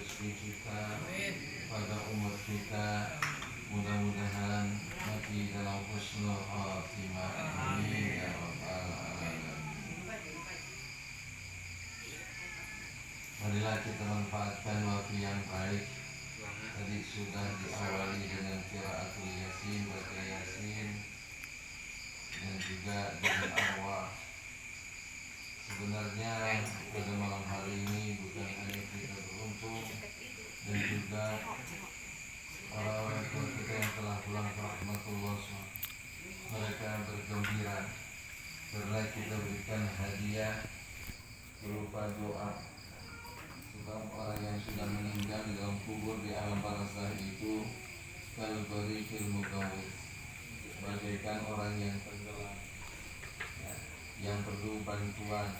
rezeki kita, pada umur kita. Mudah-mudahan mati dalam husnul khatimah. Amin ya rabbal alamin. Marilah kita manfaatkan waktu yang baik. Tadi sudah diawali dengan qiraatul yasin, baca yasin, dan juga dengan arwah. Sebenarnya pada malam hari ini bukan hanya kita beruntung, dan juga orang tua kita yang telah pulang ke rahmatullah, mereka bergembira karena kita berikan hadiah berupa doa. Sebab orang yang sudah meninggal di dalam kubur di alam barzah itu kalbarikil mugawis, bagaikan orang yang tenggelam, yang perlu bantuan.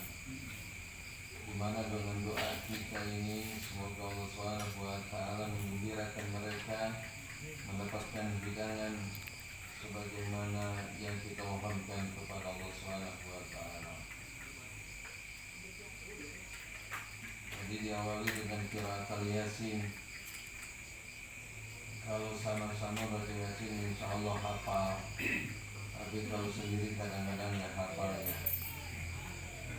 Dimana dengan doa kita ini semoga Allah SWT menggembirakan mereka mendapatkan hidangan sebagaimana yang kita mohonkan kepada Allah SWT. Jadi diawali dengan qiraatul yasin. Kalau sama-sama baca yasin insya Allah hafal. Tapi kalau sendiri kadang-kadang nggak hafalnya.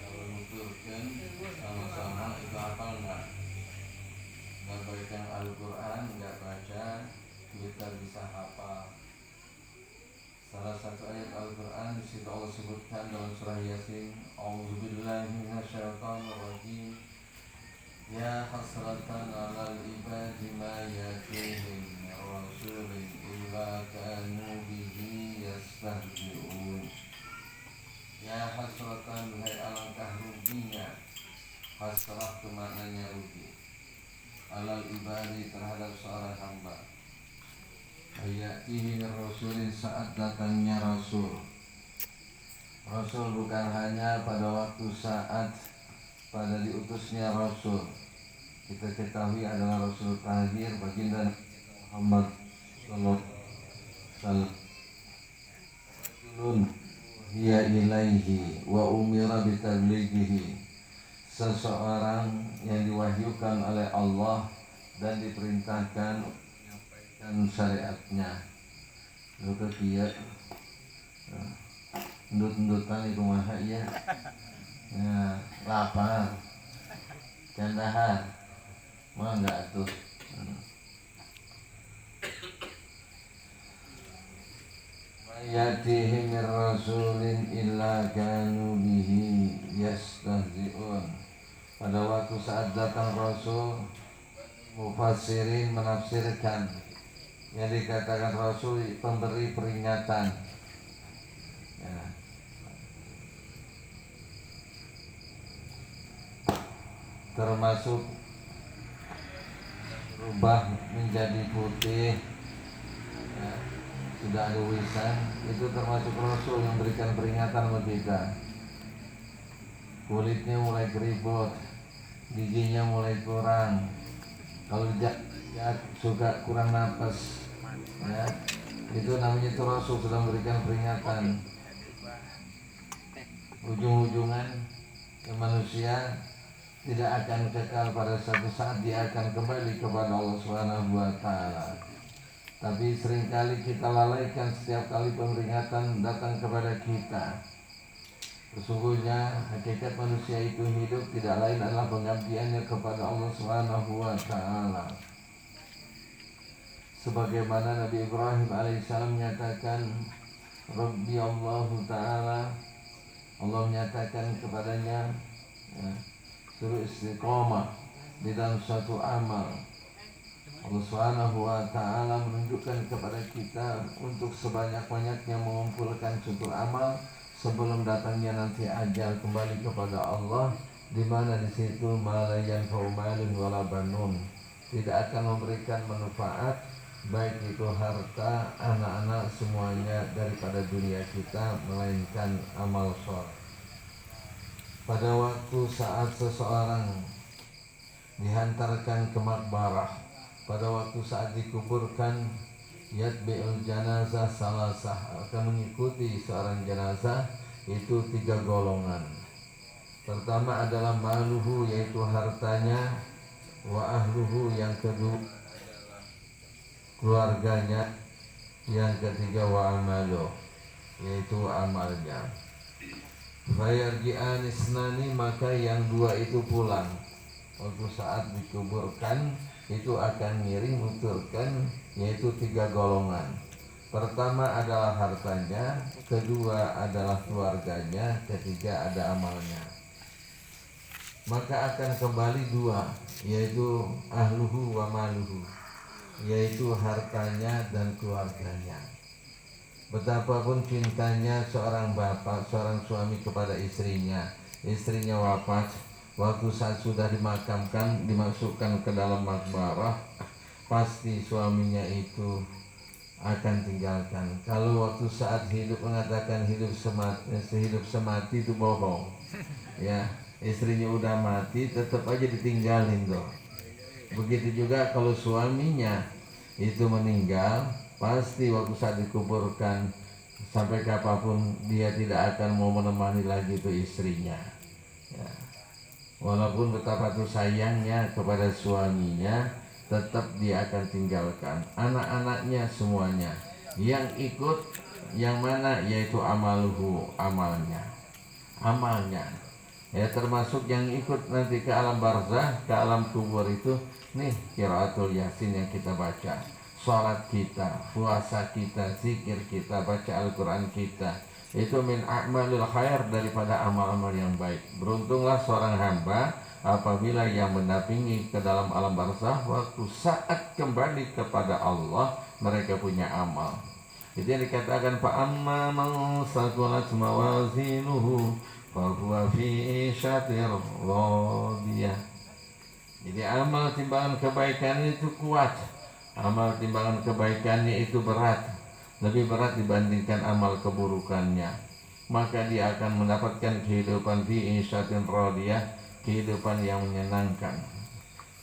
Kalau nuturkan sama-sama itu hafal nggak? Nggak baca Al-Quran, nggak baca, kita bisa hafal. Salah satu ayat Al-Quran di situ Allah sebutkan dalam surah Yasin, A'udzubillahi minasyaitonirrajim. Ya hasratan 'alal ibadi ma yatihim min rasulin illa kanu bihi yastahzi'un. Ya hasratan, hai alangkah ruginya. Hasrah itu maknanya rugi. 'Alal ibadi, terhadap seorang hamba. Ayatihi min rasulin, saat datangnya Rasul. Rasul bukan hanya pada waktu saat pada diutusnya Rasul. Kita ketahui adalah Rasul terakhir baginda Muhammad sallallahu alaihi wasallam. Hiya ilaihi wa umira bitablighihi. Seseorang yang diwahyukan oleh Allah dan diperintahkan menyampaikan syariatnya. Lalu dia ndut-ndutan itu maha ya. Ya, lapar, kandahar, mau enggak tuh? Mayatihi min rasulin illa kanu bihi yastahzi'un. Pada waktu saat datang Rasul, mufassirin menafsirkan yang dikatakan Rasul pemberi peringatan. Ya. Termasuk berubah menjadi putih, ya, sudah ada wisan, itu termasuk Rasul yang memberikan peringatan bagi kita. Kulitnya mulai keriput, giginya mulai kurang, kalau ya, suka kurang napas, ya, itu namanya itu Rasul sudah memberikan peringatan. Ujung-ujungan manusia tidak akan kekal, pada satu saat dia akan kembali kepada Allah SWT. Tapi seringkali kita lalaikan setiap kali peringatan datang kepada kita. Sesungguhnya hakikat manusia itu hidup tidak lain adalah pengabdiannya kepada Allah SWT. Sebagaimana Nabi Ibrahim alaihissalam menyatakan, Rabbi Allah Ta'ala, Allah menyatakan kepadanya, ya, suruh istiqamah di dalam suatu amal. Allah SWT menunjukkan kepada kita untuk sebanyak-banyaknya mengumpulkan suatu amal sebelum datangnya nanti ajal kembali kepada Allah, di mana di situ malayan faumalun wala banun, tidak akan memberikan manfaat baik itu harta, anak-anak, semuanya daripada dunia kita, melainkan amal soleh. Pada waktu saat seseorang dihantarkan ke makbarah, pada waktu saat dikuburkan, yatbi'ul janazah salasah, akan mengikuti seorang jenazah itu 3 golongan. Pertama adalah maluhu, yaitu hartanya, wa ahluhu yang kedua keluarganya, yang ketiga wa amalu yaitu amalnya. Fayarji'an isnani, maka yang dua itu pulang waktu saat dikuburkan, itu akan ngiring nuturkan, yaitu tiga golongan. Pertama adalah hartanya, kedua adalah keluarganya, ketiga ada amalnya. Maka akan kembali dua, yaitu ahluhu wa maluhu, yaitu hartanya dan keluarganya. Betapapun cintanya seorang bapak, seorang suami kepada istrinya, istrinya wafat, waktu saat sudah dimakamkan, dimasukkan ke dalam makbarah, pasti suaminya itu akan tinggalkan. Kalau waktu saat hidup mengatakan hidup semati itu bohong. Ya, istrinya udah mati tetap aja ditinggalin tuh. Begitu juga kalau suaminya itu meninggal, pasti waktu saat dikuburkan sampai kapanpun dia tidak akan mau menemani lagi itu istrinya. Ya. Walaupun betapa tuh sayangnya kepada suaminya, tetap dia akan tinggalkan. Anak-anaknya semuanya yang ikut, yang mana yaitu amaluhu, amalnya. Ya, termasuk yang ikut nanti ke alam barzah, ke alam kubur itu. Nih qiraatul yasin yang kita baca, sholat kita, puasa kita, zikir kita, baca Al-Quran kita, itu min a'malil khair, daripada amal-amal yang baik. Beruntunglah seorang hamba apabila yang mendampingi ke dalam alam barzah, waktu saat kembali kepada Allah mereka punya amal. Itu yang dikatakan fa'amma man saqulat mawazinuhu fahuwa fi isyatir radiyah. Jadi amal timbangan kebaikan itu kuat, amal timbangan kebaikannya itu berat, lebih berat dibandingkan amal keburukannya. Maka dia akan mendapatkan kehidupan fi isyatin radiyah, kehidupan yang menyenangkan.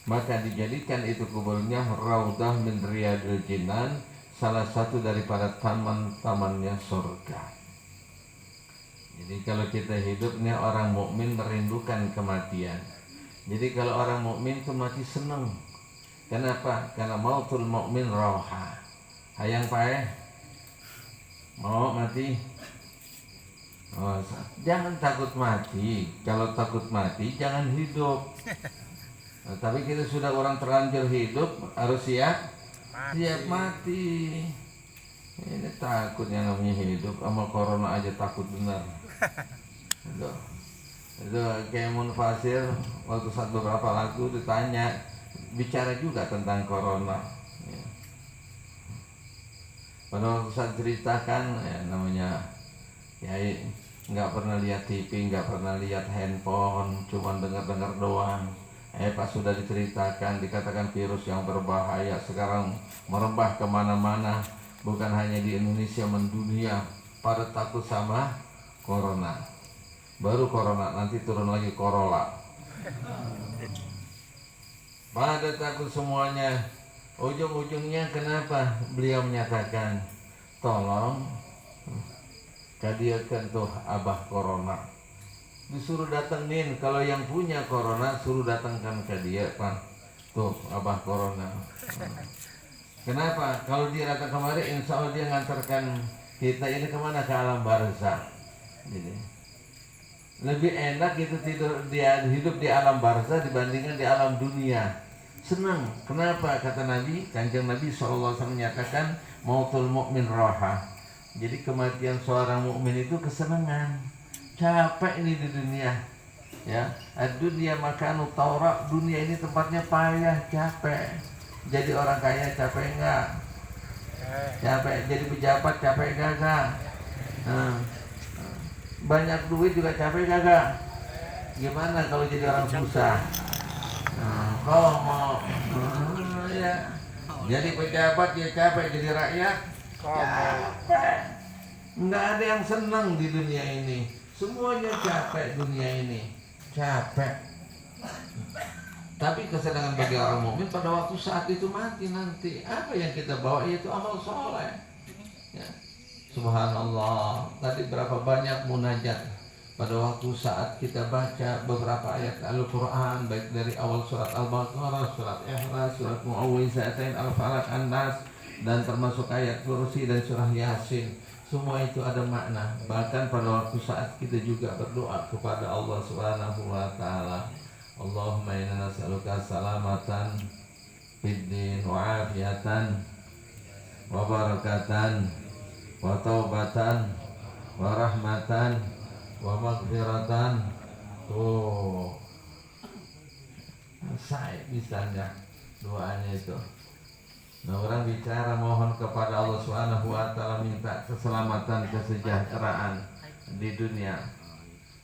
Maka dijadikan itu kuburnya raudah min riyadil jinan, salah satu daripada taman-tamannya surga. Jadi kalau kita hidupnya orang mukmin merindukan kematian. Jadi kalau orang mukmin itu mati senang. Kenapa? Karena mautul mukmin roha. Hayang pae mau mati. Oh, jangan takut mati. Kalau takut mati jangan hidup. Nah, tapi kita sudah orang terlanjur hidup, harus siap mati. Ini takutnya namanya hidup, sama corona aja takut benar. Itu kayak Munfasir waktu saat beberapa lagu ditanya, bicara juga tentang corona. Ya. Pada waktu saat ceritakan, ya, namanya ya nggak pernah lihat TV, nggak pernah lihat handphone, cuma dengar-dengar doang. Pas sudah diceritakan, dikatakan virus yang berbahaya sekarang merembah kemana-mana, bukan hanya di Indonesia, mendunia. Pada takut sama corona. Baru corona, nanti turun lagi Corolla. Pada takut semuanya. Ujung-ujungnya kenapa? Beliau menyatakan, tolong kadiakan tuh abah corona. Disuruh datengin, kalau yang punya corona suruh datangkan ke dia, Pak. Tuh abah corona. Kenapa? Kalau dia datang kemari, insya Allah dia ngantarkan kita ini kemana? Ke alam barzah. Jadi lebih enak itu hidup di alam barzah dibandingkan di alam dunia. Senang. Kenapa? Kata Nabi, Kanjeng Nabi SAW menyatakan mautul mu'min roha. Jadi kematian seorang mukmin itu kesenangan. Capek ini di dunia. Ya, dunia makanu taurak, dunia ini tempatnya payah, capek. Jadi orang kaya capek enggak? Capek. Jadi pejabat capek enggak? Banyak duit juga capek kagak? Gimana kalau jadi orang susah? Kau mau ya. Jadi pejabat ya capek, jadi rakyat capek. Nggak ada yang senang di dunia ini. Semuanya capek dunia ini. Capek. Tapi kesenangan bagi orang mukmin pada waktu saat itu mati nanti. Apa yang kita bawa yaitu amal soleh. Ya. Subhanallah. Tadi berapa banyak munajat pada waktu saat kita baca beberapa ayat Al-Quran, baik dari awal surat Al-Baqarah, surat Ikhlas, surat Mu'awwizatain, Al-Falaq, An-Nas, dan termasuk ayat Kursi dan surah Yasin, semua itu ada makna. Bahkan pada waktu saat kita juga berdoa kepada Allah Subhanahu wa Ta'ala, Allahumma inna nas'aluka salamatan fid din wa afiyatan wa barakatan wa taubatan wa rahmatan wa maghfiratan. Tuh, saya bisanya doanya itu. Nah, orang bicara mohon kepada Allah Subhanahu wa Ta'ala, minta keselamatan, kesejahteraan di dunia.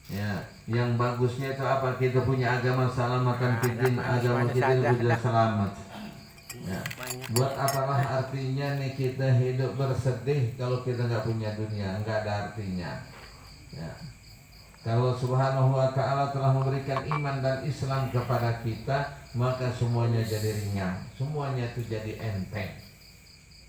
Ya, yang bagusnya itu apa? Kita punya agama salamatan fiddin, agama kita sudah selamat. Ya. Buat apalah artinya nih kita hidup bersedih kalau kita nggak punya dunia, nggak ada artinya. Ya. Kalau Subhanahu wa Ta'ala telah memberikan iman dan Islam kepada kita, maka semuanya jadi ringan, semuanya itu jadi enteng.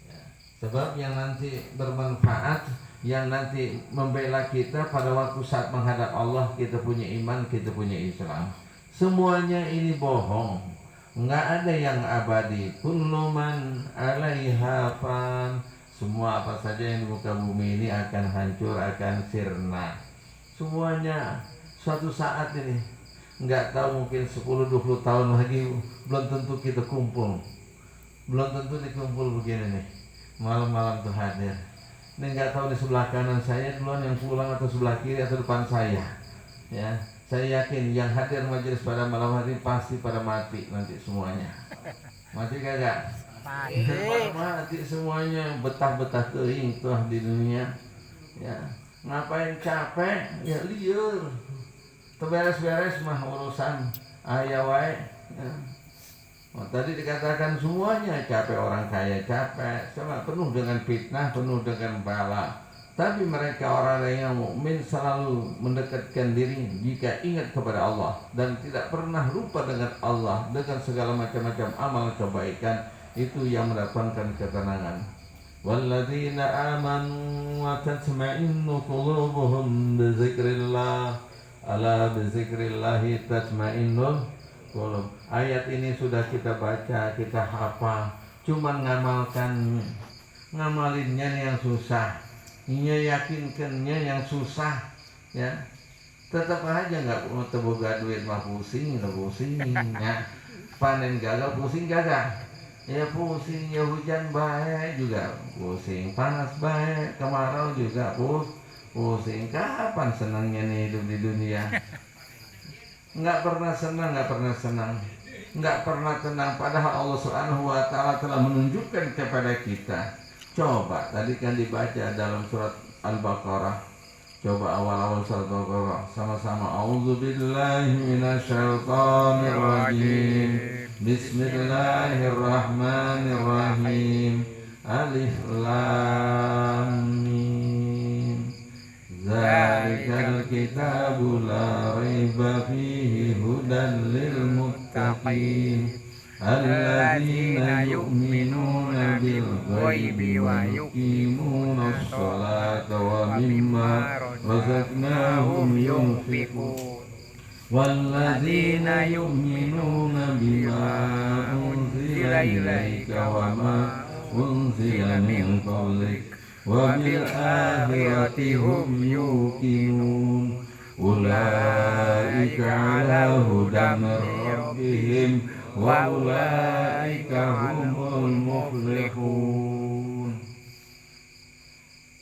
Ya. Sebab yang nanti bermanfaat, yang nanti membela kita pada waktu saat menghadap Allah, kita punya iman, kita punya Islam. Semuanya ini bohong, nggak ada yang abadi. Kullu man 'alaiha fan. Semua apa saja yang di muka bumi ini akan hancur, akan sirna. Semuanya suatu saat ini, nggak tahu, mungkin 10-20 tahun lagi belum tentu kita kumpul, belum tentu dikumpul begini nih, malam-malam tuh hadir. Ini nggak tahu di sebelah kanan saya duluan yang pulang atau sebelah kiri atau depan saya. Ya, saya yakin yang hadir majelis pada malam hari pasti pada mati nanti semuanya. Mati kagak? Mati semuanya, betah-betah teuing tuh di dunia. Ya. Ngapain capek? Ya liur. Terberes-beres mah urusan aya wae. Ya. Oh, tadi dikatakan semuanya capek, orang kaya capek, sama penuh dengan fitnah, penuh dengan bala. Tapi mereka orang yang mukmin selalu mendekatkan diri jika ingat kepada Allah dan tidak pernah lupa dengan Allah dengan segala macam-macam amal kebaikan, itu yang mendapatkan ketenangan. Walladzina amanu wa tatma'innu qulubuhum bizikrillah, ala bizikrillahi tatma'innul qulub. Ayat ini sudah kita baca, kita hafal, cuman ngamalinnya yang susah, yakinkannya yang susah. Ya, tetap aja nggak mau teboga duit mah pusing ya. Panen gagal pusing gagal. Ya pusing, ya hujan baik juga pusing, panas baik, kemarau juga pusing. Kapan senangnya nih hidup di dunia? Nggak pernah senang, nggak pernah tenang. Padahal Allah Subhanahu wa Ta'ala telah menunjukkan kepada kita. Coba tadi kan dibaca dalam surat Al-Baqarah. Coba awal-awal surat Al-Baqarah sama-sama. A'udzubillahi minasyaitonirrajim. Bismillahirrahmanirrahim. Alif Lam Mim. Zalikal kitabu la raiba fihi hudan lil muttaqin. Alladzina yu'minuna bil ghaibi wa yuqimuna sholata wa mimma razaqnahum yunfiqun. Walladzina yu'minuna bima unzila ilaika wa ma unzila min qablik wa bil akhirati hum yuqinun. Ulaika ala hudan min rabbihim wa ulaika humul muflihun.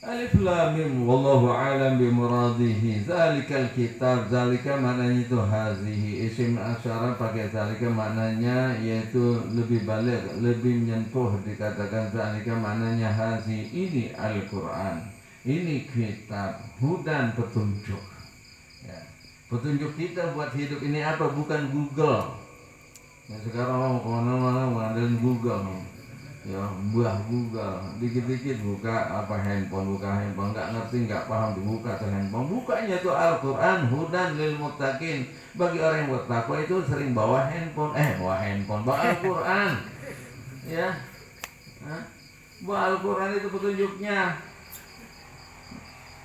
Alif Lam Mim, wallahu a'lam bimuradihi. Zalikal kitab, zalika maknanya itu hazihi, isim asyara pakai zalika maknanya yaitu lebih balik, lebih menyentuh. Dikatakan zalika maknanya hazihi, ini Al-Quran, ini kitab, hudan, petunjuk. Ya. Petunjuk kita buat hidup ini apa? Bukan Google. Ya, sekarang mau kemana-mana mengandalkan Google. Ya, buah Google, dikit-dikit buka handphone, nggak ngerti, nggak paham, dibuka tuh handphone, bukanya tuh Al-Quran, hudan lil muttaqin. Bagi orang yang bertakwa itu sering bawa handphone, bawa Al-Quran. Ya, bawa Al-Quran itu petunjuknya.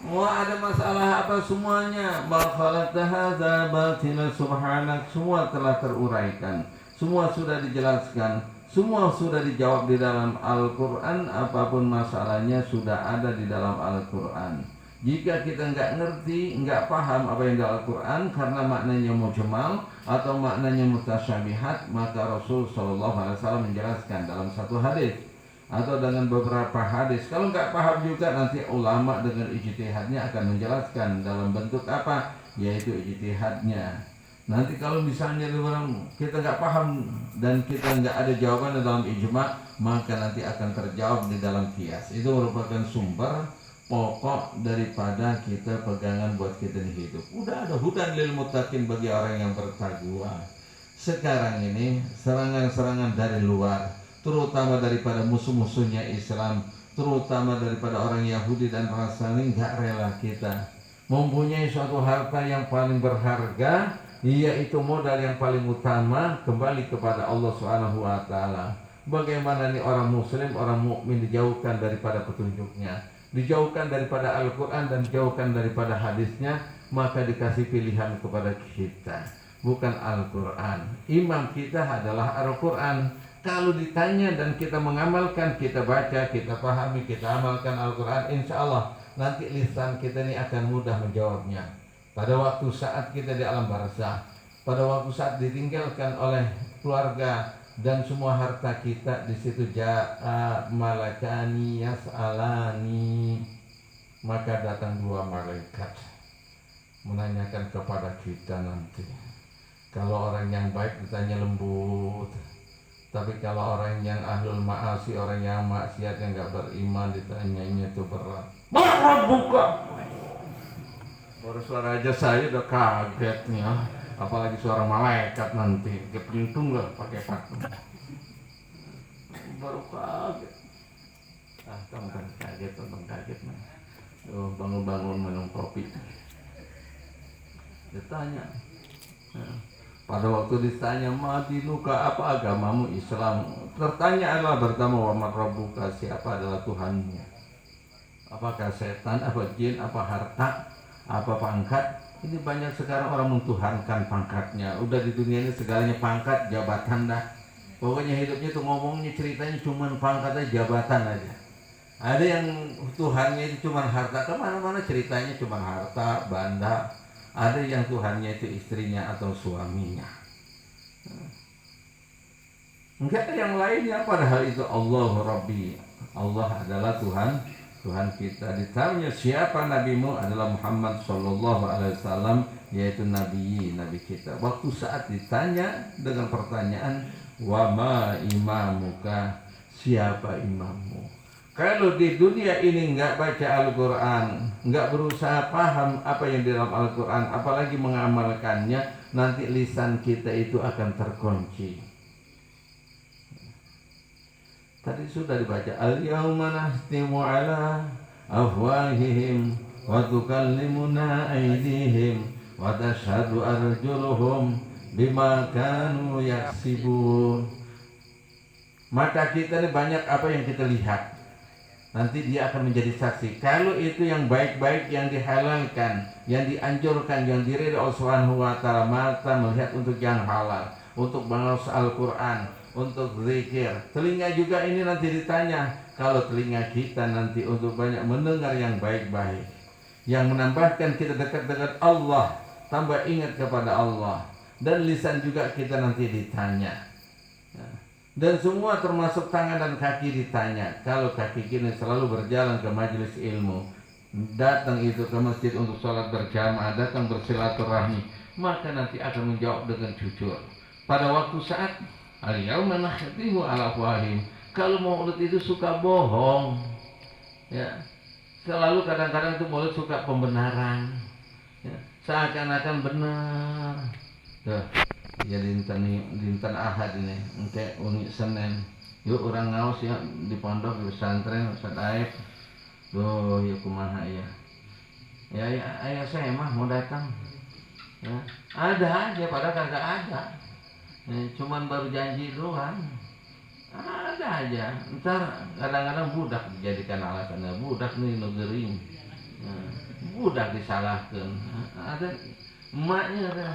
Wah, ada masalah apa semuanya? Ma khalaqta hadza batila subhanak. Semua telah teruraikan. Semua sudah dijelaskan. Semua sudah dijawab di dalam Al-Quran. Apapun masalahnya sudah ada di dalam Al-Quran. Jika kita nggak ngerti, nggak paham apa yang di Al-Quran karena maknanya mujmal atau maknanya mutasyabihat, maka Rasul SAW menjelaskan dalam satu hadis atau dengan beberapa hadis. Kalau nggak paham juga, nanti ulama dengan ijtihadnya akan menjelaskan dalam bentuk apa, yaitu ijtihadnya. Nanti kalau misalnya kita nggak paham dan kita nggak ada jawaban dalam ijma, maka nanti akan terjawab di dalam qiyas. Itu merupakan sumber pokok daripada kita pegangan buat kita di hidup. Udah ada hudan lil muttaqin bagi orang yang bertakwa. Sekarang ini serangan-serangan dari luar, terutama daripada musuh-musuhnya Islam, terutama daripada orang Yahudi dan Nasrani, nggak rela kita mempunyai suatu harta yang paling berharga, yaitu modal yang paling utama kembali kepada Allah Subhanahu wa taala. Bagaimana nih orang muslim, orang mukmin dijauhkan daripada petunjuknya, dijauhkan daripada Al-Quran dan dijauhkan daripada hadisnya, maka dikasih pilihan kepada kita, bukan Al-Quran. Imam kita adalah Al-Quran. Kalau ditanya dan kita mengamalkan, kita baca, kita pahami, kita amalkan Al-Quran, insya Allah nanti lisan kita ini akan mudah menjawabnya. Pada waktu saat kita di alam barzah, pada waktu saat ditinggalkan oleh keluarga dan semua harta kita, di situ ja'a malakani yas'alani, maka datang dua malaikat menanyakan kepada kita nanti. Kalau orang yang baik ditanya lembut, tapi kalau orang yang ahlul ma'asi, orang yang maksiat, yang gak beriman, ditanyanya itu berat. Marah buka. Baru suara aja saya udah kagetnya, apalagi suara malaikat nanti kepintung gak pakai patung. Baru kaget. Tentang kaget mah. Bangun-bangun minum kopi. Ditanya. Pada waktu ditanya, madinuka, apa agamamu? Islam. Tertanya adalah pertama, wa marabbuka, siapa adalah Tuhanmu? Apakah setan, apa jin, apa harta, apa pangkat? Ini banyak sekarang orang mentuhankan pangkatnya. Udah di dunia ini segalanya pangkat, jabatan dah. Pokoknya hidupnya tuh ngomongnya, ceritanya cuma pangkat aja, jabatan aja. Ada yang Tuhannya itu cuma harta, kemana-mana ceritanya cuma harta, benda. Ada yang Tuhannya itu istrinya atau suaminya. Enggak ada yang lainnya, padahal itu Allah Rabbi. Allah adalah Tuhan kita. Ditanya siapa nabimu, adalah Muhammad sallallahu alaihi wasallam, yaitu nabi kita. Waktu saat ditanya dengan pertanyaan, wa ma imamuka, siapa imammu? Kalau di dunia ini nggak baca Al-Quran, nggak berusaha paham apa yang di dalam Al-Quran, apalagi mengamalkannya, nanti lisan kita itu akan terkunci. Tadi sudah dibaca, al-yawma nahtimu ala afwahihim wa tukallimuna aydihim wa tashhadu arjuluhum bima kanu yaksibun. Mata kita ini banyak apa yang kita lihat. Nanti dia akan menjadi saksi. Kalau itu yang baik-baik, yang dihalalkan, yang dianjurkan, yang diridhoi Allah Subhanahu wa taala, mata melihat untuk yang halal, untuk balas Al-Quran, untuk zikir. Telinga juga ini nanti ditanya. Kalau telinga kita nanti untuk banyak mendengar yang baik-baik, yang menambahkan kita dekat dengan Allah, tambah ingat kepada Allah. Dan lisan juga kita nanti ditanya. Dan semua termasuk tangan dan kaki ditanya. Kalau kaki kita selalu berjalan ke majelis ilmu, datang itu ke masjid untuk sholat berjamaah, datang bersilaturahmi, maka nanti akan menjawab dengan jujur. Pada waktu saat al-yawma nakhtimu ala afwahihim, kalau mulut itu suka bohong, ya, selalu kadang-kadang itu mulut suka pembenaran, ya, seakan-akan benar. Tuh. Ya dinten Ahad ini, engke uni Senin. Yuk orang ngaos ya di pondok di pesantren Ustaz Aib. Duh, ya kumaha ya. Ya ayah saya mah mau datang. Ya, ada aja padahal kagak ada. Ya, cuman baru janji doang. Ada aja. Ntar kadang-kadang budak dijadikan alasannya, budak nih negeri. Budak disalahkan, ada emaknya ada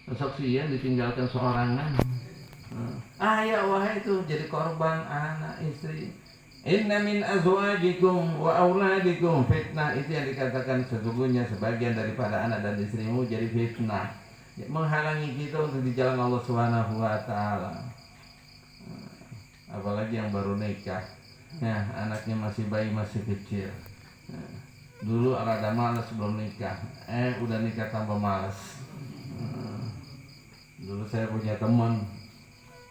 kesaksian ditinggalkan seorangan. Ayah wahai itu jadi korban anak istri. Inna min azwajikum wa auladikum fitnah, itu yang dikatakan sesungguhnya sebagian daripada anak dan istrimu jadi fitnah, menghalangi kita untuk di jalan Allah Subhanahu wa taala. Apalagi yang baru nikah, ya anaknya masih bayi, masih kecil. Dulu rada malas belum nikah, udah nikah tambah malas. Dulu saya punya teman,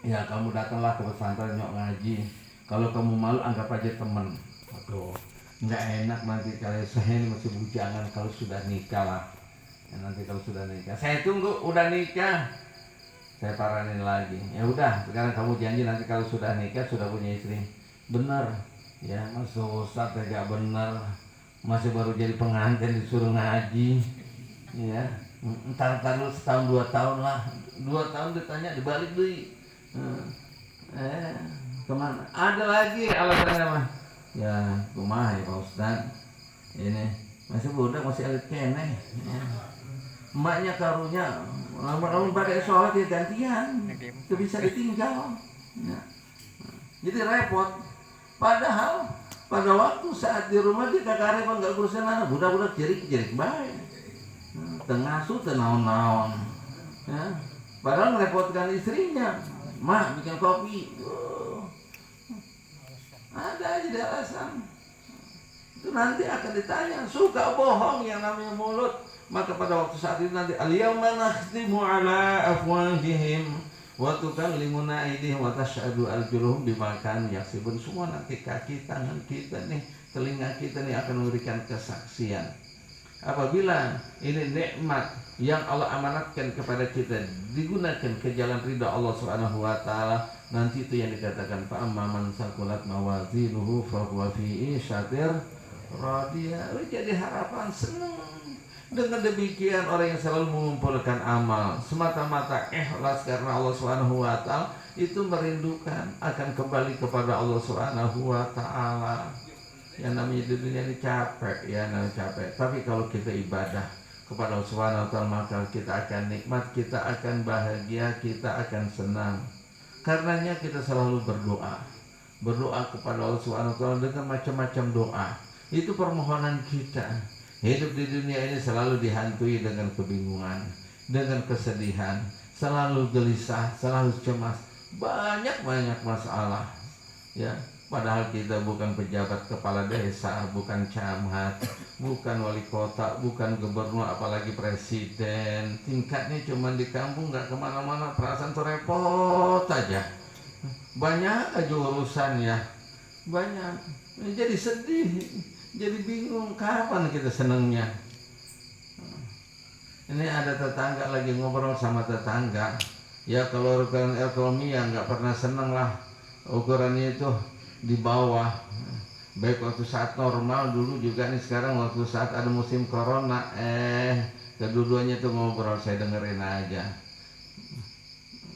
ya kamu datanglah ke pesantren nyok ngaji. Kalau kamu malu anggap aja teman. Aduh, nggak enak nanti kalau saya ini masih bujangan, kalau sudah nikah lah. Ya, nanti kalau sudah nikah, saya tunggu udah nikah, saya paranin lagi. Ya udah, sekarang kamu janji nanti kalau sudah nikah, sudah punya istri. Bener, ya masuk Ustaz gak bener, masih baru jadi pengantin disuruh ngaji. Ya, entar dulu setahun 2 tahun lah, 2 tahun ditanya dibalik deh. Kemana? Ada lagi alasannya mah. Ya, kumaha ya Pak Ustaz. Ini masih budak, masih elit keneh. Ya. Emaknya karunya, lama-lama pakai sholat ya gantian, itu bisa ditinggal. Ya. Jadi repot. Padahal pada waktu saat di rumah dia kakak repot nggak urusan anak, budak-budak jerik-jerik baik. Tengasuh tenaon-naon. Ya. Padahal merepotkan istrinya. Mak bikin kopi. Ada aja dia alasan. Itu nanti akan ditanya, suka bohong yang namanya mulut. Maka pada waktu saat itu nanti al-yawma nakhtimu ala afwahihim wa tukallimuna aydihim wa tashhadu arjuluhum bima kanu yaksibun. Semua nanti kaki, tangan kita nih, telinga kita nih akan memberikan kesaksian. Apabila ini nikmat yang Allah amanatkan kepada kita digunakan ke jalan ridha Allah Subhanahu wa taala, nanti itu yang dikatakan fa amman saqulat mawazinuhu fa huwa fi isyatir radiyah. Jadi harapan senang. Dengan demikian orang yang selalu mengumpulkan amal semata-mata ikhlas karena Allah Subhanahu wa taala itu merindukan akan kembali kepada Allah Subhanahu wa taala. Yang namanya di dunia ini capek, ya namanya capek. Tapi kalau kita ibadah kepada Allah Subhanahu wa taala, maka kita akan nikmat, kita akan bahagia, kita akan senang. Karenanya kita selalu berdoa kepada Allah Subhanahu wa taala dengan macam-macam doa. Itu permohonan kita. Hidup di dunia ini selalu dihantui dengan kebingungan, dengan kesedihan, selalu gelisah, selalu cemas, banyak masalah. Ya, padahal kita bukan pejabat kepala desa, bukan camat, bukan wali kota, bukan gubernur, apalagi presiden. Tingkatnya cuma di kampung, nggak kemana-mana, perasaan tuh repot aja. Banyak aja urusan ya, banyak. Jadi sedih. Jadi bingung kapan kita senengnya. Ini ada tetangga lagi ngobrol sama tetangga. Ya kalau ukuran ekonomi ya nggak pernah seneng lah. Ukurannya itu di bawah. Baik waktu saat normal dulu juga nih, sekarang waktu saat ada musim corona. Kedua-duanya tuh ngobrol, saya dengerin aja.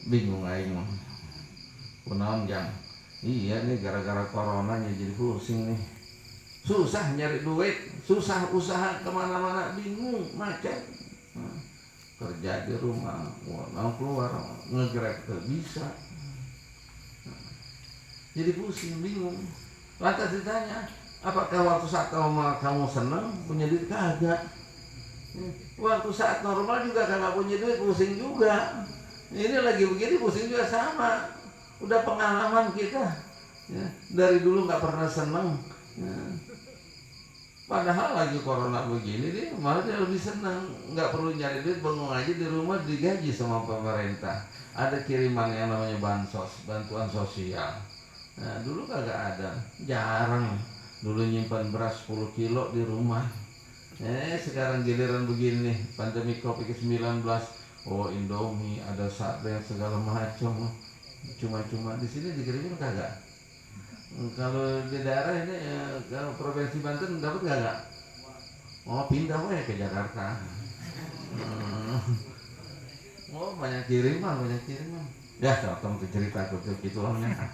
Bingung aing mah. Kunaon jang. Iya nih gara-gara coronanya jadi pusing nih. Susah nyari duit, susah usaha kemana-mana, bingung, macet. Kerja di rumah, mau keluar, nge-grab gak bisa. Jadi pusing, bingung. Lantas ditanya, apakah waktu saat kamu senang punya duit? Kagak. Waktu saat normal juga kagak punya duit, pusing juga. Ini lagi begini pusing juga sama. Udah pengalaman kita. Ya, dari dulu nggak pernah senang. Ya. Padahal lagi corona begini dia malah dia lebih senang, nggak perlu nyari duit, bengong aja di rumah, digaji sama pemerintah. Ada kiriman yang namanya bansos, bantuan sosial. Nah dulu kagak ada, jarang. Dulu nyimpan beras 10 kilo di rumah. Sekarang giliran begini, pandemi COVID-19, oh Indomie, ada sate segala macam, cuma-cuma di sini dikirimin kagak. Kalau di daerah ini kalau provinsi Banten dapat nggak? Oh pindah ke Jakarta. Oh banyak kiriman. Ya kamu cerita gitu lahnya.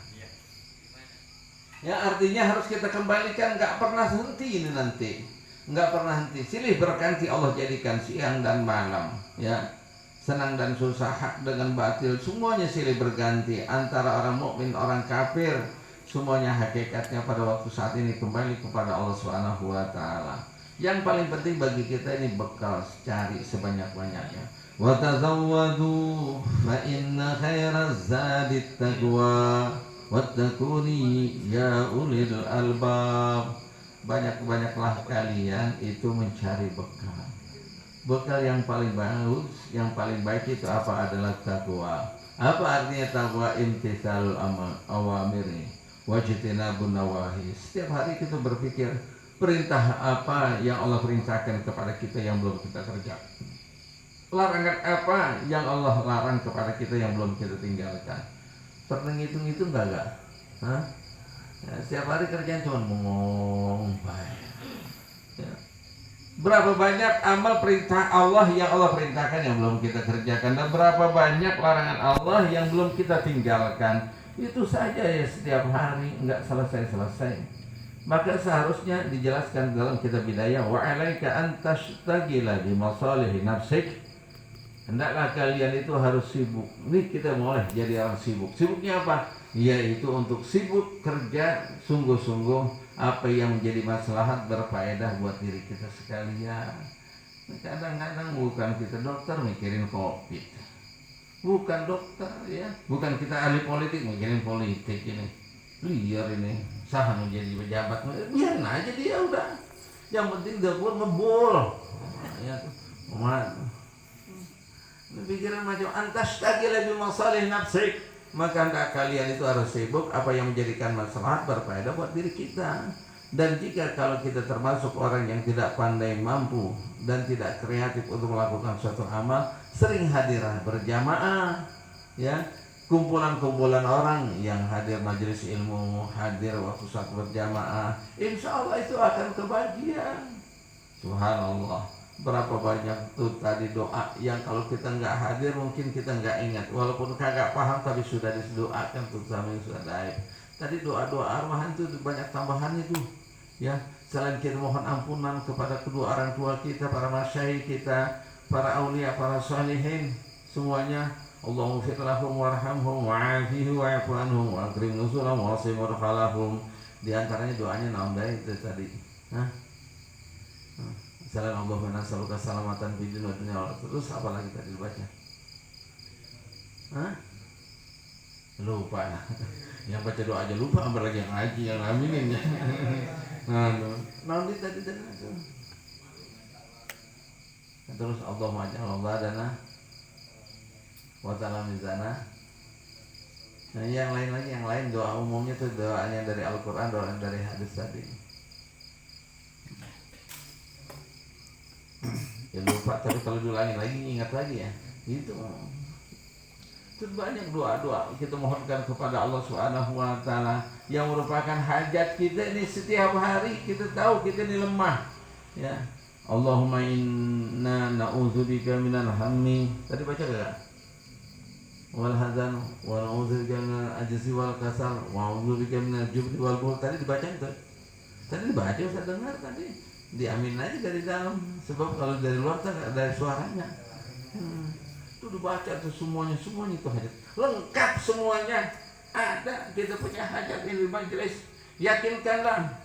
Ya artinya harus kita kembalikan, nggak pernah henti ini nanti. nggak pernah henti, silih berganti Allah jadikan siang dan malam, ya. Senang dan susah, hak dengan batil, semuanya silih berganti antara orang mukmin, orang kafir. Semuanya hakikatnya pada waktu saat ini kembali kepada Allah Subhanahu wa taala. Yang paling penting bagi kita ini bekal, cari sebanyak-banyaknya. Wa tazawwadu fa inna khairaz zadit taqwa wattaquni ya ulil albab. Banyak-banyaklah kalian itu mencari bekal. Bekal yang paling bagus, yang paling baik itu apa? Adalah takwa. Apa artinya takwa? Imtithalul awamiri wajtinabun nawahi. Setiap hari kita berpikir perintah apa yang Allah perintahkan kepada kita yang belum kita kerjakan, larangan apa yang Allah larang kepada kita yang belum kita tinggalkan. Pernah ngitung-ngitung enggak? Hah? Ya, setiap hari kerjaan cuma bengong baik. Ya. Berapa banyak amal perintah Allah yang Allah perintahkan yang belum kita kerjakan, dan berapa banyak larangan Allah yang belum kita tinggalkan. Itu saja ya, setiap hari enggak selesai-selesai. Maka seharusnya dijelaskan dalam kitab Bidayah, wa alaika an tashtagila bi masalihi nafsik. Hendaklah kalian itu harus sibuk. Nih kita mulai jadi orang sibuk. Sibuknya apa? Yaitu untuk sibuk kerja sungguh-sungguh apa yang menjadi maslahat berfaedah buat diri kita sekalian. Kadang-kadang bukan kita dokter mikirin COVID, bukan dokter ya, bukan kita ahli politik mikirin politik ini, liar ini, sah menjadi pejabat, biarin aja dia udah. Yang penting dia buat ngebul, ya, umat. Pikiran macam antas tagi lebih masalah nafsik. Maka hendak kalian itu harus sibuk apa yang menjadikan maslahat berfaedah buat diri kita. Dan jika kalau kita termasuk orang yang tidak pandai, mampu dan tidak kreatif untuk melakukan suatu amal, sering hadirah berjamaah, ya, kumpulan-kumpulan orang yang hadir majelis ilmu, hadir waktu saat berjamaah, insya Allah itu akan kebahagiaan. Subhanallah. Berapa banyak tuh tadi doa yang kalau kita nggak hadir mungkin kita nggak ingat, walaupun kagak paham tapi sudah didoakan tuh sama yang sudah daib. Tadi doa-doa arwahan itu banyak tambahannya tuh, ya. Selain kita mohon ampunan kepada kedua orang tua kita, para masyayikh kita, para aulia, para salihin, semuanya. Allahumma fir lahum warhamhum wa'afihi wa'fu anhum wa akrim nuzulahum wa wasim murhalahum. Di antaranya doanya naon itu tadi. Salam Allah menasaluka salamatan di dunia dunia. Terus apa lagi tadi dibaca? Lupa. Yang baca doa aja lupa, apalagi yang ngaji, yang aminin ya. Nah, tadi itu. Terus Allah majal dana wa ta'ala mizana. Nah, yang lain doa umumnya itu doanya dari Al-Qur'an, doa dari hadis tadi. Ya lupa, tapi kalau diulangin lagi ingat lagi ya. Itu banyak doa-doa kita mohonkan kepada Allah Subhanahu wa taala yang merupakan hajat kita ini setiap hari. Kita tahu kita ini lemah. Ya. Allahumma inna na'udzubika minal hammi. Tadi baca enggak? Wal hazan wa na'udzubika minal ajzi wal kasal wa na'udzubika minal jubni wal buhl. Tadi dibaca itu. Tadi dibaca, saya dengar tadi. Diamin aja dari dalam, sebab kalau dari luar tak ada suaranya. Itu dibaca tuh semuanya itu hajat lengkap, semuanya ada. Kita punya hajat ini di majelis, yakinkanlah.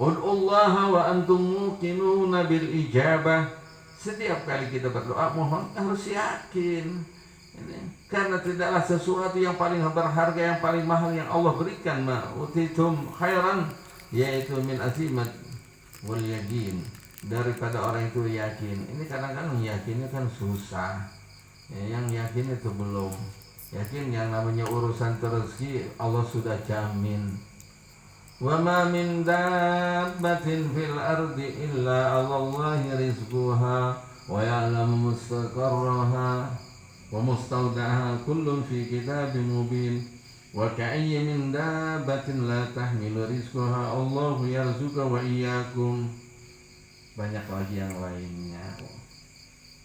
Ud'ullaha wa antum muqinuna bil ijabah. Setiap kali kita berdoa mohon harus yakin ini, karena tidaklah sesuatu yang paling berharga, yang paling mahal yang Allah berikan, utitum khairan, yaitu min azimat wal yakin, daripada orang itu yakin. Ini kadang-kadang yakinnya kan susah ya, yang yakin itu belum yakin. Yang namanya urusan rezeki Allah sudah jamin. Wa ma min dabbatin fil ardi illa 'alallahi rizquha wa ya'lamu mustaqarraha wa mustawda'aha kullun fi kitabim mubin. Wa ka'ayyin min dabbatin la tahmilu rizqaha Allahu yarzuqu wa iyyakum. Banyak lagi yang lainnya.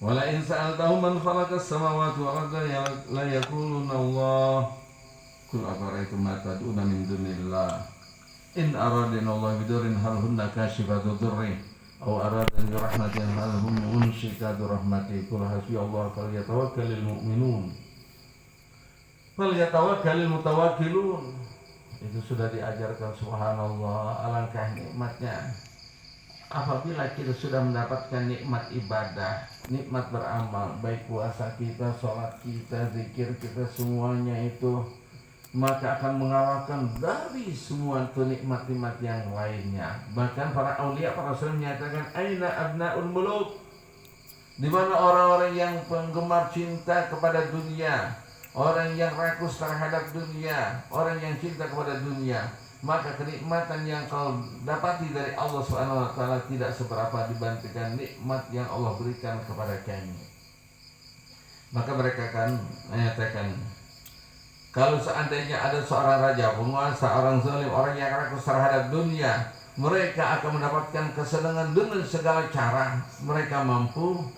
Wala in sa'altahum man khalaqas samawati wal arda la yaquluna Allah. Qul afara'aytum ma tad'una min dunillah in aradana Allah bidurin hal hunna kashifatu dhurri أو أرادني برحمة هل هم ممسكات رحمتي قل حسبي الله فليتوكل المؤمنون فليتوكل المتوكلون. Itu sudah diajarkan, subhanallah, alangkah nikmatnya apabila kita sudah mendapatkan nikmat ibadah, nikmat beramal, baik puasa kita, sholat kita, zikir kita, semuanya itu, maka akan mengalahkan dari semua itu nikmat-nikmat yang lainnya. Bahkan para aulia, para rasul menyatakan, aina abnaul muluk, di mana orang-orang yang penggemar cinta kepada dunia, orang yang rakus terhadap dunia, orang yang cinta kepada dunia, maka kenikmatan yang kau dapati dari Allah SWT tidak seberapa dibandingkan nikmat yang Allah berikan kepada kami. Maka mereka akan menyatakan, kalau seandainya ada seorang raja, penguasa, orang zalim, orang yang rakus terhadap dunia, mereka akan mendapatkan kesenangan dengan segala cara. Mereka mampu.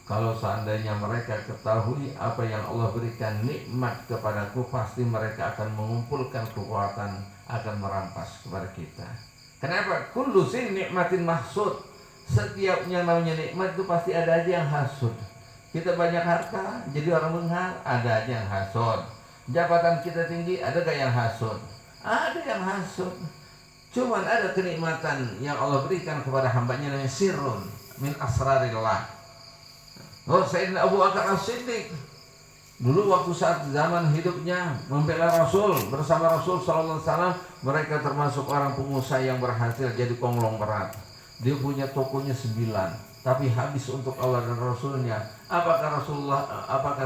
Kalau seandainya mereka ketahui apa yang Allah berikan nikmat kepadaku, pasti mereka akan mengumpulkan kekuatan, akan merampas kepada kita. Kenapa? Kullu sin nikmatin mahsud. Setiapnya namanya nikmat itu pasti ada aja yang hasud. Kita banyak harta, jadi orang menghal, ada aja yang hasud. Jabatan kita tinggi, ada gak yang hasud? Ada yang hasud. Cuman ada kenikmatan yang Allah berikan kepada hambanya namanya sirrun min asrarillah. Oh, Sayyidina Abu Bakar As-Siddiq dulu waktu saat zaman hidupnya membela Rasul bersama Rasul sallallahu alaihi wasallam, mereka termasuk orang pengusaha yang berhasil jadi konglomerat. Dia punya tokonya 9, tapi habis untuk Allah dan Rasulnya. Apakah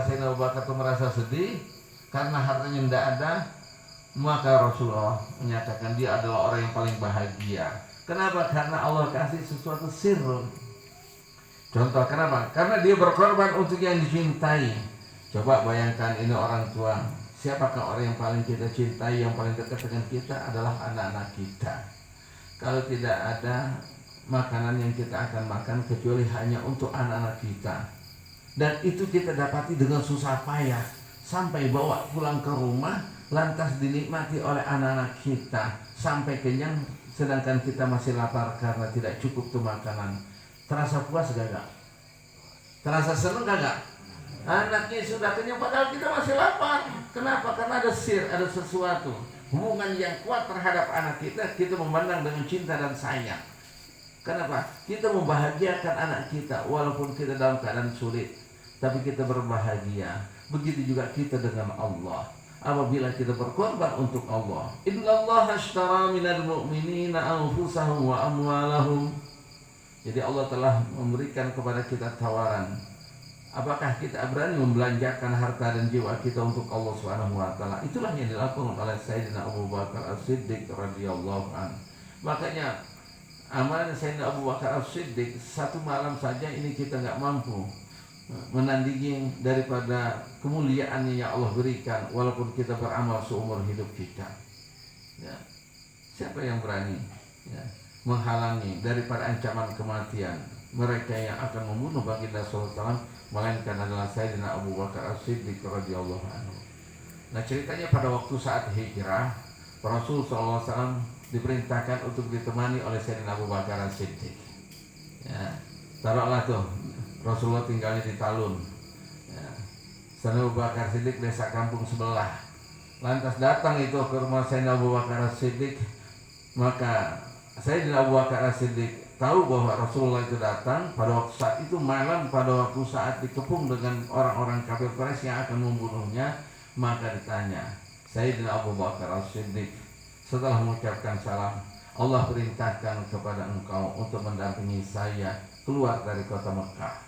Sayyidina Abu Bakar itu merasa sedih karena hartanya tidak ada? Maka Rasulullah menyatakan dia adalah orang yang paling bahagia. Kenapa? Karena Allah kasih sesuatu sirrun. Contoh kenapa? Karena dia berkorban untuk yang dicintai. Coba bayangkan, ini orang tua. Siapakah orang yang paling kita cintai, yang paling dekat dengan kita adalah anak-anak kita. Kalau tidak ada makanan yang kita akan makan kecuali hanya untuk anak-anak kita, dan itu kita dapati dengan susah payah, sampai bawa pulang ke rumah, lantas dinikmati oleh anak-anak kita sampai kenyang, sedangkan kita masih lapar karena tidak cukup tuh makanan. Terasa puas gak? Terasa senang gak? Anaknya sudah kenyang padahal kita masih lapar. Kenapa? Karena ada ada sesuatu hubungan yang kuat terhadap anak kita. Kita memandang dengan cinta dan sayang. Kenapa? Kita membahagiakan anak kita walaupun kita dalam keadaan sulit, tapi kita berbahagia. Begitu juga kita dengan Allah. Apabila kita berkorban untuk Allah, innallaha ashtara minal mu'minina anfusahum wa amwalahum. Jadi Allah telah memberikan kepada kita tawaran. Apakah kita berani membelanjakan harta dan jiwa kita untuk Allah Subhanahu wa taala? Itulah yang dilakukan oleh Sayyidina Abu Bakar As-Siddiq radhiyallahu anhu. Makanya amalnya Sayyidina Abu Bakar As-Siddiq, satu malam saja ini kita enggak mampu menandingi daripada kemuliaannya yang Allah berikan walaupun kita beramal seumur hidup kita. Ya. Siapa yang berani? Ya, menghalangi daripada ancaman kematian mereka yang akan membunuh baginda sallallahu alaihi wasallam, melainkan adalah Sayyidina Abu Bakar As-Siddiq radhiyallahu anhu. Nah, ceritanya pada waktu saat hijrah, Rasul sallallahu alaihi wasallam diperintahkan untuk ditemani oleh Sayyidina Abu Bakar As-Siddiq. Ya, taruhlah tuh Rasulullah tinggalnya di Talun. Ya, Sayyidina Abu Bakar As-Siddiq desa kampung sebelah. Lantas datang itu ke rumah Sayyidina Abu Bakar As-Siddiq, maka Sayyidina Abu Bakar As-Siddiq tahu bahwa Rasulullah itu datang pada waktu saat itu malam, pada waktu saat dikepung dengan orang-orang kafir Quraisy yang akan membunuhnya. Maka ditanya Sayyidina Abu Bakar As-Siddiq, setelah mengucapkan salam, Allah perintahkan kepada engkau untuk mendampingi saya keluar dari kota Mekah.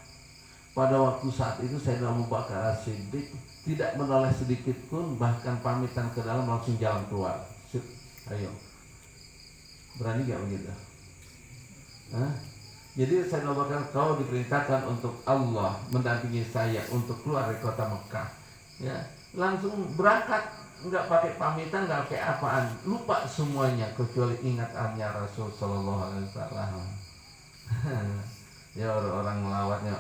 Pada waktu saat itu Sayyidina Abu Bakar As-Siddiq tidak menoleh sedikit pun, bahkan pamitan ke dalam langsung jalan keluar. Ayo, berani gak begitu? Hah? Jadi Sayyidina Abu Bakar, kau diperintahkan untuk Allah mendampingi saya untuk keluar dari kota Mekah. Ya, langsung berangkat, nggak pakai pamitan, nggak pakai apaan, lupa semuanya kecuali ingatannya Rasul Sallallahu Alaihi Wasallam. Ya, orang melawatnya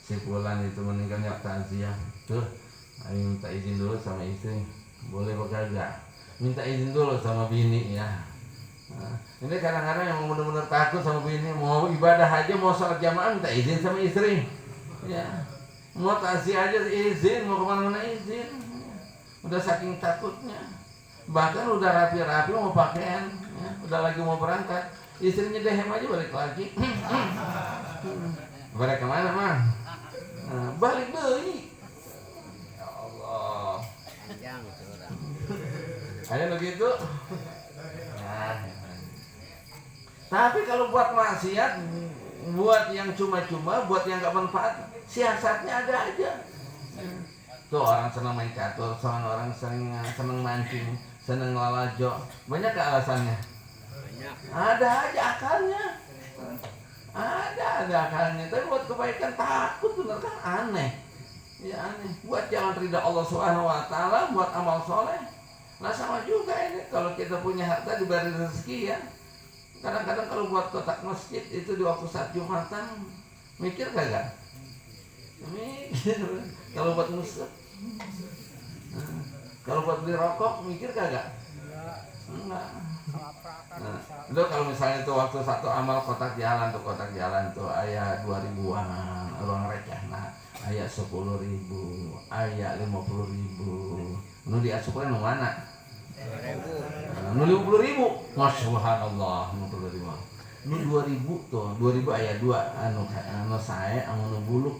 si fulan itu meninggalnya takziah, tuh, ayo minta izin dulu sama istri, boleh apa kagak? Minta izin dulu sama bini ya. Nah, ini kadang-kadang yang benar-benar takut sama bini, mau ibadah aja, mau sholat jamaah minta izin sama istri, ya, mau tasih aja izin, mau kemana-mana izin, udah saking takutnya, bahkan udah rapi-rapi mau pakaian, ya, udah lagi mau berangkat, istrinya dehem aja balik lagi, balik kemana mah? Nah, balik deui. Ya Allah. Ayo begitu. Nah, tapi kalau buat maksiat, buat yang cuma-cuma, buat yang gak manfaat, siasatnya ada aja. Tuh orang senang main catur, orang senang mancing, senang lalajo, banyak ke alasannya? Ada aja akalnya. Ada akalnya. Tapi buat kebaikan takut, bener kan aneh. Ya aneh. Buat jalan ridha Allah Subhanahu Wa Taala, buat amal soleh. Nah sama juga ini kalau kita punya harta diberi rezeki ya. Kadang-kadang kalau buat kotak masjid itu di waktu saat Jumatan, mikir kagak? Mikir. Kalau buat musik, kalau buat beli rokok, mikir kagak? Enggak. Nah, itu kalau misalnya itu waktu satu amal kotak jalan tuh ayat 2000-an ruang receh, nah ayat 10.000, ayat 50.000, nu diasupan nu mana? Nu 50.000, Masya-Allah, 50.000. Nu 2000 tuh, 2000 ayat 2, anu sae anu buluk.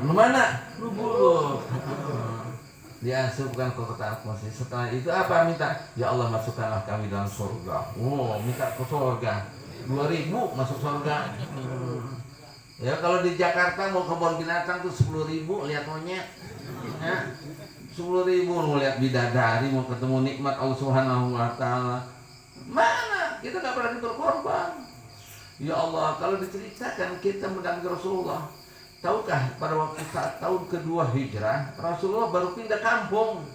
Nu mana? Nu buluk. Diasupkan ke kotak masjid. Setelah itu apa minta? Ya Allah masukkanlah kami dalam surga. Oh, minta ke surga. 2000 masuk surga. Ya kalau di Jakarta mau kebun binatang tuh 10.000 lihat monyet. Ya. 10.000 mau lihat bidadari, mau ketemu nikmat Allah Subhanahu Wa Taala. Mana? Kita nggak berani berkorban. Ya Allah, kalau diceritakan kita mendampingi Rasulullah. Tahukah pada waktu saat tahun kedua hijrah, Rasulullah baru pindah kampung.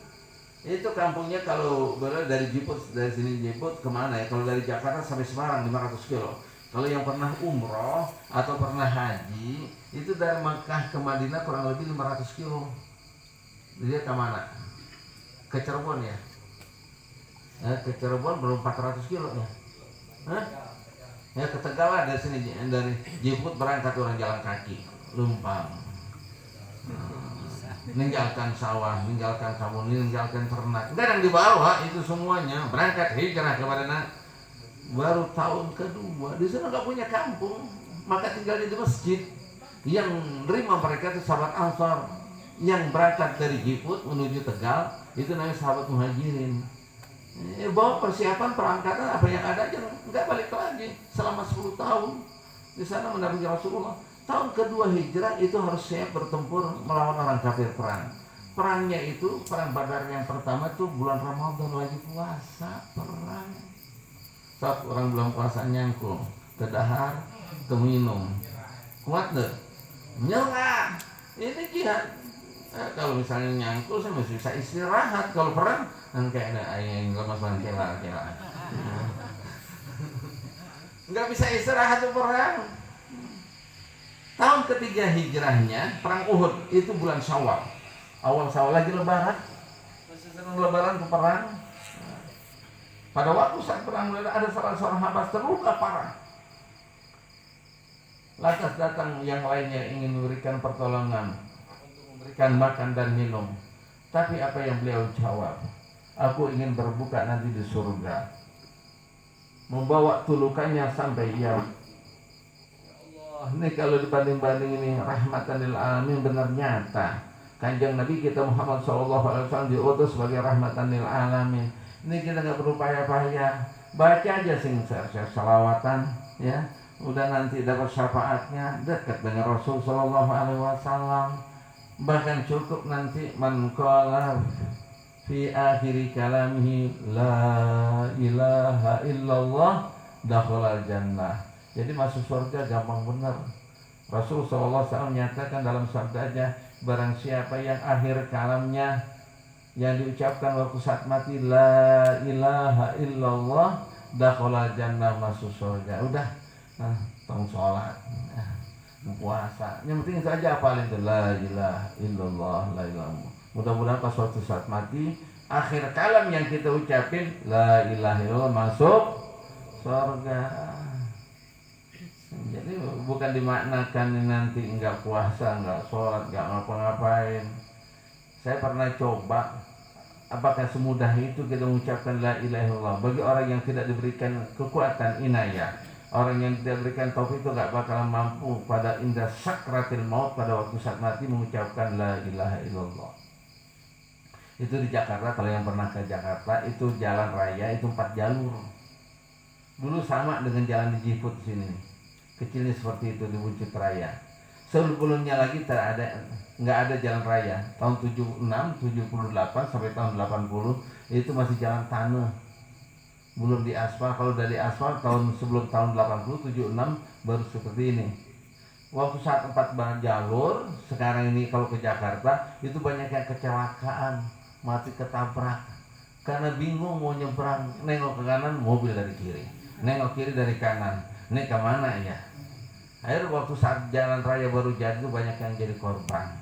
Itu kampungnya kalau dari Jiput, dari sini Jiput kemana ya? Kalau dari Jakarta sampai Semarang 500 kilo. Kalau yang pernah umroh atau pernah haji, itu dari Makkah ke Madinah kurang lebih 500 kilo. Dia ke mana? Ke Cirebon ya? Ke Cirebon belum 400 kilo ya? Hah? Ya ke Tegal dari sini, dari Jiput berangkat orang jalan kaki, lumpang. Meninggalkan sawah, meninggalkan kebun, meninggalkan ternak. Enggak yang di bawah itu semuanya berangkat hijrah ke Madinah. Baru tahun kedua di sana nggak punya kampung, maka tinggal di masjid. Yang nerima mereka itu sahabat Ansar yang berangkat dari Jiput menuju Tegal, itu namanya sahabat Muhajirin. Bawa persiapan perangkatan apa yang ada aja, nggak balik lagi selama 10 tahun di sana mendampingi Rasulullah. Tahun kedua hijrah itu harus siap bertempur melawan orang kafir perang. Perangnya itu perang Badar yang pertama itu bulan Ramadan lagi puasa perang. Saat orang bulan puasa nyangkul, terdahar, teminum, kuat deh, nyerah. Ini jihad. Kalau misalnya nyangkul saya masih bisa istirahat. Kalau perang kan kayak ada ayam lemas kela. Nggak bisa istirahat tuh perang. Tahun ketiga hijrahnya perang Uhud itu bulan Syawal. Awal Syawal lagi lebaran. Masih senang lebaran ke perang. Pada waktu saat perang ada salah seorang Habas terluka parah. Lantas datang yang lainnya ingin memberikan pertolongan, memberikan makan dan minum. Tapi apa yang beliau jawab? Aku ingin berbuka nanti di surga. Membawa tulukannya sampai ia. Allah, ini kalau dibanding-banding ini rahmatan lil alamin benar nyata. Kanjeng Nabi kita Muhammad SAW diutus sebagai rahmatan lil alamin. Ini kita nggak perlu payah-payah, baca aja sing salawatan, ya. Udah nanti dapat syafaatnya, dekat dengan Rasul Sallallahu Alaihi Wasallam. Bahkan cukup nanti man qala fi akhiri kalamihi la ilaha illallah dakhalal jannah. Jadi masuk surga gampang benar. Rasul Sallallahu Alaihi Wasallam nyatakan dalam sabdanya, barang siapa yang akhir kalamnya yang diucapkan waktu saat mati la ilaha illallah dakhalal jannah, masuk surga. Udah, tong sholat, puasa, yang penting saja apalin itu la ilaha illallah, la ilaha. Mudah-mudahan pas waktu saat mati akhir kalam yang kita ucapin la ilaha illallah masuk surga. Jadi bukan dimaknakan nanti enggak puasa, enggak sholat, enggak ngapa-ngapain. Saya pernah coba, apakah semudah itu kita mengucapkan la ilaha illallah? Bagi orang yang tidak diberikan kekuatan inayah, orang yang tidak diberikan taufik itu enggak bakalan mampu pada indah sakratil maut, pada waktu saat mati mengucapkan la ilaha illallah. Itu di Jakarta, kalau yang pernah ke Jakarta, itu jalan raya itu 4 jalur. Dulu sama dengan jalan di Jiput sini, kecilnya seperti itu di Buncit Raya. Sebelumnya lagi nggak ada jalan raya. Tahun 76, 78 sampai tahun 80 itu masih jalan tanah, belum diaspal. Kalau udah diaspal sebelum tahun 80, 76 baru seperti ini. Waktu saat 4 jalur, sekarang ini kalau ke Jakarta itu banyak yang kecelakaan, mati ketabrak karena bingung mau nyebrang. Nengok ke kanan, mobil dari kiri, nengok kiri dari kanan, ini kemana ya? Akhirnya waktu saat jalan raya baru jadi itu banyak yang jadi korban.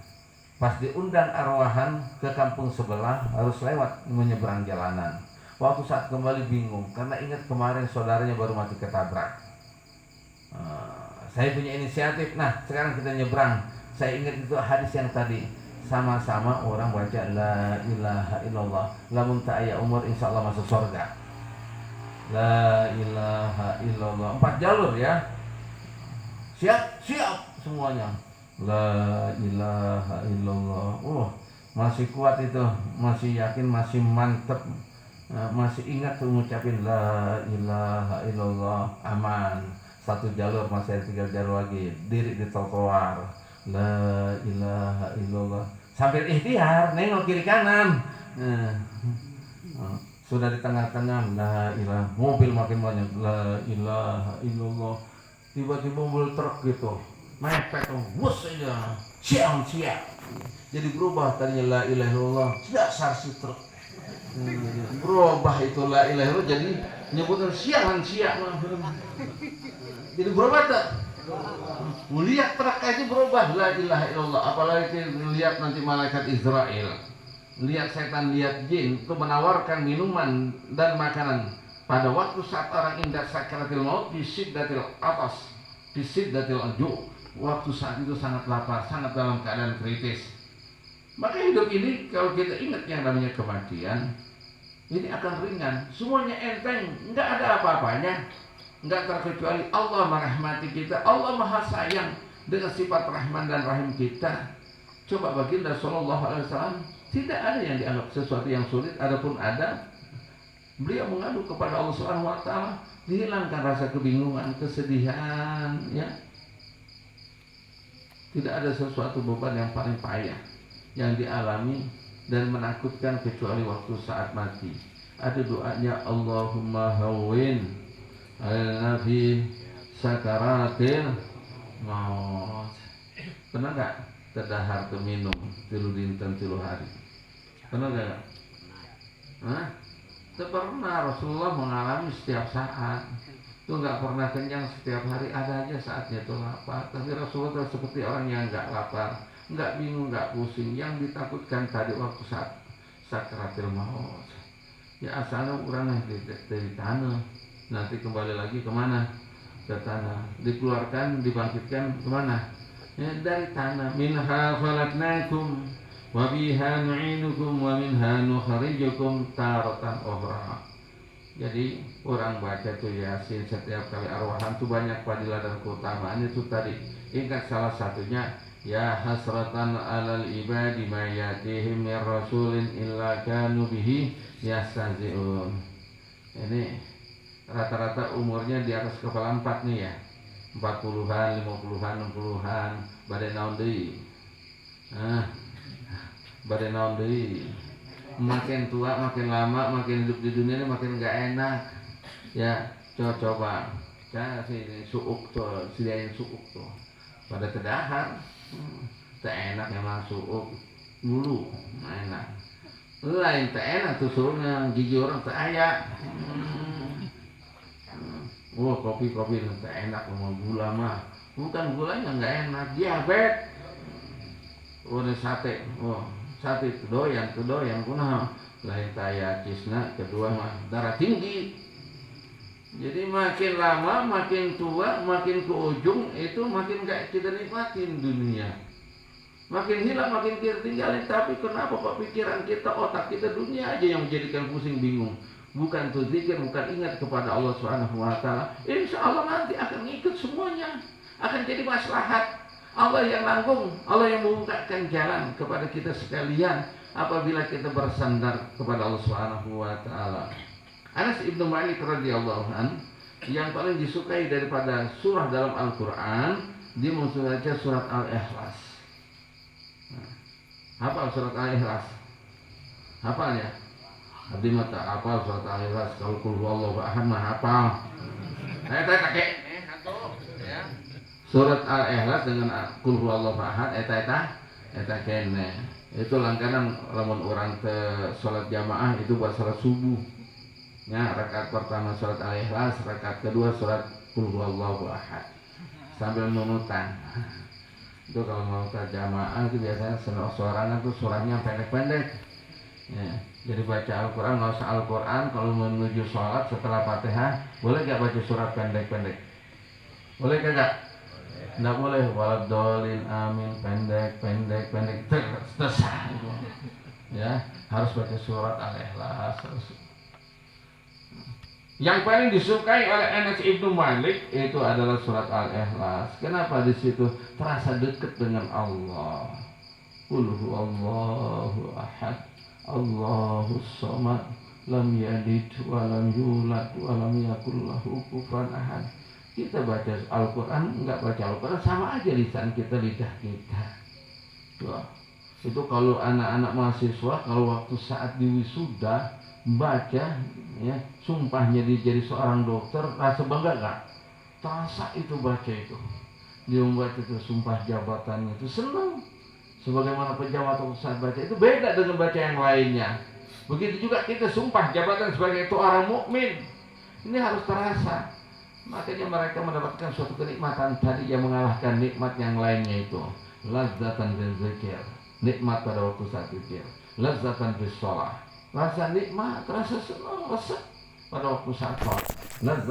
Pas diundang arwahan ke kampung sebelah harus lewat menyeberang jalanan. Waktu saat kembali bingung karena ingat kemarin saudaranya baru mati ketabrak. Saya punya inisiatif, nah sekarang kita nyebrang. Saya ingat itu hadis yang tadi, sama-sama orang baca la ilaha illallah, lamun ta'aya umur insyaallah masuk surga. La ilaha illallah, 4 jalur ya. Siap semuanya. La ilaha illallah. Masih kuat itu, masih yakin, masih mantep, masih ingat tuh ngucapin la ilaha illallah. Aman. 1 jalur, masih ada 3 jalur lagi. Diri di trotoar. La ilaha illallah. Sambil ikhtiar, nengok kiri kanan. Sudah di tengah-tengah, la ilaha. Mobil makin banyak, la ilaha illallah. Tiba-tiba mobil truk gitu, mepet tuh, bus aja, siap. Jadi berubah tadinya la ilaha illallah, dasar si truk. Berubah itu la ilaha illallah jadi nyebutan siap. Jadi berubah tak? Melihat truk aja berubah la ilaha illallah, apalagi lihat nanti malaikat Israel, lihat setan, lihat jin itu menawarkan minuman dan makanan. Pada waktu saat orang indah sakaratil maut, di siddatil ju, waktu saat itu sangat lapar, sangat dalam keadaan kritis. Maka hidup ini kalau kita ingat yang namanya kematian, ini akan ringan, semuanya enteng, nggak ada apa-apanya, nggak terkecuali Allah merahmati kita, Allah maha sayang dengan sifat rahman dan rahim kita. Coba baginda sallallahu alaihi wasallam tidak ada yang dianggap sesuatu yang sulit, adapun ada, beliau mengadu kepada Allah Subhanahu wa taala, dihilangkan rasa kebingungan, kesedihan, ya. Tidak ada sesuatu beban yang paling payah yang dialami dan menakutkan kecuali waktu saat mati. Ada doanya, Allahumma hawwin alana fi sakaratil maut. Pernah enggak terdahar minum 3 dinten 3 hari? Pernah enggak? Hah? Pernah. Rasulullah mengalami setiap saat itu, nggak pernah kenyang setiap hari, ada aja saatnya itu lapar. Tapi Rasulullah seperti orang yang nggak lapar, nggak bingung, nggak pusing. Yang ditakutkan tadi waktu saat sakaratil maut, ya asalnya orang yang dari tanah, nanti kembali lagi kemana? Ke tanah. Dikeluarkan, dibangkitkan kemana? Ya, dari tanah. Minha khalaqnakum wa biha nu'idukum wa minha nukhrijukum taratan ukhra. Jadi orang baca tuh Yasin setiap kali arwahan tuh banyak fadilah dan keutamaan itu tadi. Ingat salah satunya, ya hasratan alal ibadi ma yatihim min rasulin illa kanu bihi yastahzi'un. Ini rata-rata umurnya di atas kepala 4 nih ya. 40-an, 50-an, 60-an, badai naon deui. Badai naon deui. Makin tua, makin lama, makin hidup di dunia ini makin gak enak. Ya, coba sini suuk tuh, sediain suuk tuh. Pada kedahar, tak enak emang suuk dulu, enak. Lain tak enak tuh suuknya, gigi orang tak ayak. Kopi tak enak sama gula mah. Bukan gulanya nggak enak, diabetes. Udah sate, sate itu doyan kunaon lain taya cisna, kedua mah darah tinggi. Jadi makin lama, makin tua, makin ke ujung itu makin gak kita nikmatin dunia. Makin hilang, makin kita tinggalin. Tapi kenapa kok pikiran kita, otak kita dunia aja yang menjadikan pusing bingung. Bukan tuh zikir, bukan ingat kepada Allah Subhanahu wa Ta'ala. Insya Allah nanti akan ngikut semuanya. Akan jadi maslahat. Allah yang nanggung, Allah yang membukakan jalan kepada kita sekalian apabila kita bersandar kepada Allah Subhanahu wa Ta'ala. Anas ibnu Malik radhiyallahu an yang paling disukai daripada surah dalam Al-Quran, dia membaca surat Al-Ikhlas. Hafal surat Al-Ikhlas? Hafal ya? Abdi mata hafal surat Al-Ikhlas. Kalau qul huwallahu ahad mah hafal. Surat Al-Ikhlas dengan qul huwallahu ahad eta kene. Itu langganan lamun orang te salat jamaah itu buat salat subuh. Ya, rakaat pertama surat Al-Ikhlas, rakaat kedua surat qul huwallahu ahad. Sambil nunutan. Itu kalau mau ke jamaah itu biasanya sorangan tuh surahnya pendek-pendek. Ya, jadi baca Al-Quran, nggak usah Al-Quran kalau menuju sholat setelah Fatihah, boleh gak baca surat pendek-pendek? Boleh gak? Nggak boleh, waladhdallin amin, pendek, terus. Ya, harus baca surat Al-Ikhlas. Yang paling disukai oleh Anas ibnu Malik itu adalah surat Al-Ikhlas. Kenapa di situ terasa dekat dengan Allah? Qul huwallahu ahad, Allahus samad, lam yalid wa lam yulad wa lam yakul lahu kufuwan ahad. Kita baca Al-Quran, enggak baca Al-Quran sama aja lisan kita, lidah kita. Tuh. Itu kalau anak-anak mahasiswa kalau waktu saat diwisuda baca ya sumpahnya dia jadi seorang dokter, rasa bangga gak? Terasa itu baca itu. Dia membaca itu sumpah jabatannya itu senang. Sebagaimana pejabat waktu saat baca itu beda dengan baca yang lainnya. Begitu juga kita sumpah jabatan sebagai itu orang mukmin. Ini harus terasa. Makanya mereka mendapatkan suatu kenikmatan tadi yang mengalahkan nikmat yang lainnya itu. Lazzatan bil zikir, nikmat pada waktu saat zikir. Lazzatan bis shalah, rasa nikmat, rasa senang, rasa pada waktu saat sholat.